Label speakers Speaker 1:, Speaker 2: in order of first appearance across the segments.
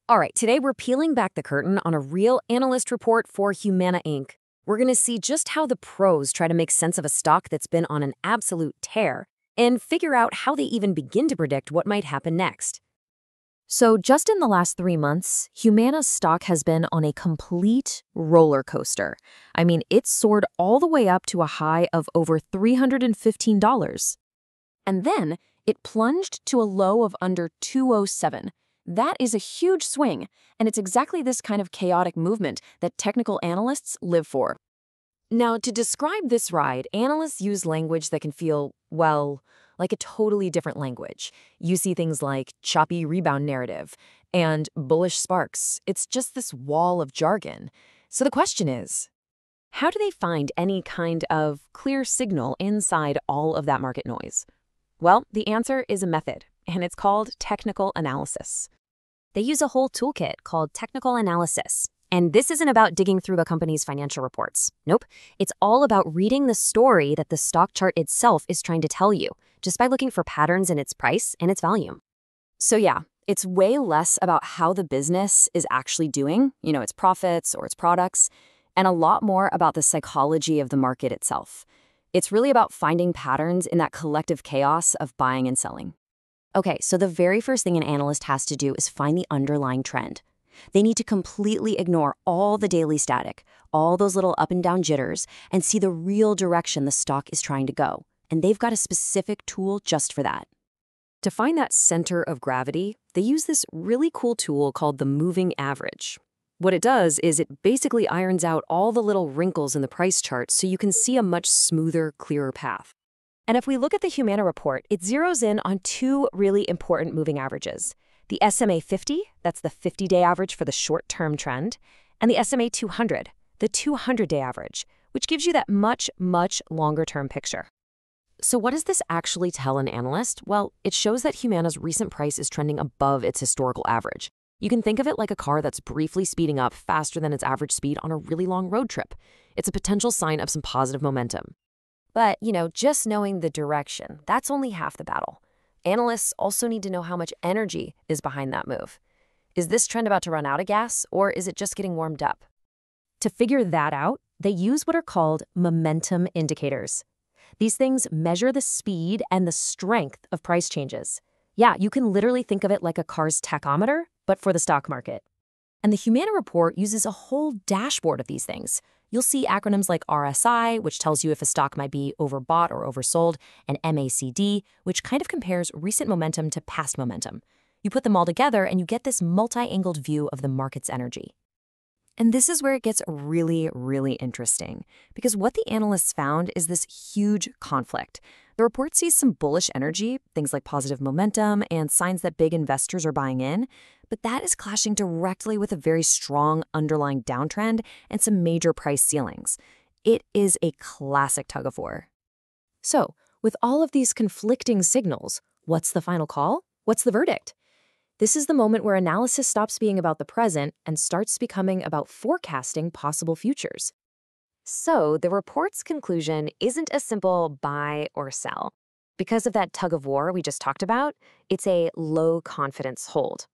Speaker 1: All right, today we're peeling back the curtain on a real analyst report for Humana Inc. We're going to see just how the pros try to make sense of a stock that's been on an absolute tear and figure out how they even begin to predict what might happen next. So just in the last 3 months, Humana's stock has been on a complete roller coaster. I mean, it soared all the way up to a high of over $315. And then it plunged to a low of under 207. That is a huge swing, and it's exactly this kind of chaotic movement that technical analysts live for. Now, to describe this ride, analysts use language that can feel, well, like a totally different language. You see things like choppy rebound narrative and bullish sparks. It's just this wall of jargon. So the question is, how do they find any kind of clear signal inside all of that market noise? Well, the answer is a method, and it's called technical analysis. They use a whole toolkit called technical analysis. And this isn't about digging through a company's financial reports. Nope. It's all about reading the story that the stock chart itself is trying to tell you, just by looking for patterns in its price and its volume. So yeah, it's way less about how the business is actually doing, its profits or its products, and a lot more about the psychology of the market itself. It's really about finding patterns in that collective chaos of buying and selling. Okay, so the very first thing an analyst has to do is find the underlying trend. They need to completely ignore all the daily static, all those little up and down jitters, and see the real direction the stock is trying to go. And they've got a specific tool just for that. To find that center of gravity, they use this really cool tool called the moving average. What it does is it basically irons out all the little wrinkles in the price chart so you can see a much smoother, clearer path. And if we look at the Humana report, it zeroes in on two really important moving averages. The SMA 50, that's the 50-day average for the short-term trend, and the SMA 200, the 200-day average, which gives you that much, much longer-term picture. So what does this actually tell an analyst? Well, it shows that Humana's recent price is trending above its historical average. You can think of it like a car that's briefly speeding up faster than its average speed on a really long road trip. It's a potential sign of some positive momentum. But, just knowing the direction, that's only half the battle. Analysts also need to know how much energy is behind that move. Is this trend about to run out of gas, or is it just getting warmed up? To figure that out, they use what are called momentum indicators. These things measure the speed and the strength of price changes. Yeah, you can literally think of it like a car's tachometer, but for the stock market. And the Humana report uses a whole dashboard of these things. You'll see acronyms like RSI, which tells you if a stock might be overbought or oversold, and MACD, which kind of compares recent momentum to past momentum. You put them all together and you get this multi-angled view of the market's energy. And this is where it gets really, really interesting, because what the analysts found is this huge conflict. The report sees some bullish energy, things like positive momentum and signs that big investors are buying in, but that is clashing directly with a very strong underlying downtrend and some major price ceilings. It is a classic tug of war. So, with all of these conflicting signals, what's the final call? What's the verdict? This is the moment where analysis stops being about the present and starts becoming about forecasting possible futures. So the report's conclusion isn't a simple buy or sell. Because of that tug of war we just talked about, it's a low confidence hold.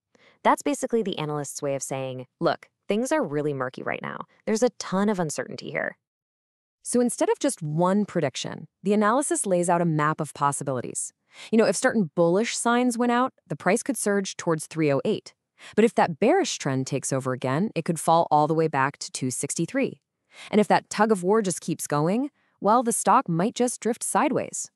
Speaker 1: That's basically the analyst's way of saying, look, things are really murky right now. There's a ton of uncertainty here. So instead of just one prediction, the analysis lays out a map of possibilities. If certain bullish signs went out, the price could surge towards 308. But if that bearish trend takes over again, it could fall all the way back to 263. And if that tug of war just keeps going, well, the stock might just drift sideways.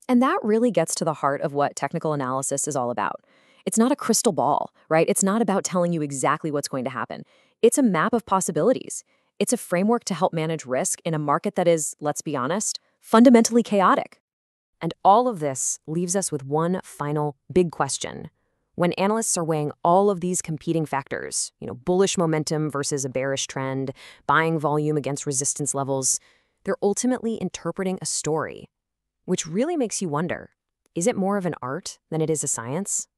Speaker 1: And that really gets to the heart of what technical analysis is all about. It's not a crystal ball, right? It's not about telling you exactly what's going to happen. It's a map of possibilities. It's a framework to help manage risk in a market that is, let's be honest, fundamentally chaotic. And all of this leaves us with one final big question. When analysts are weighing all of these competing factors, bullish momentum versus a bearish trend, buying volume against resistance levels, they're ultimately interpreting a story, which really makes you wonder, is it more of an art than it is a science?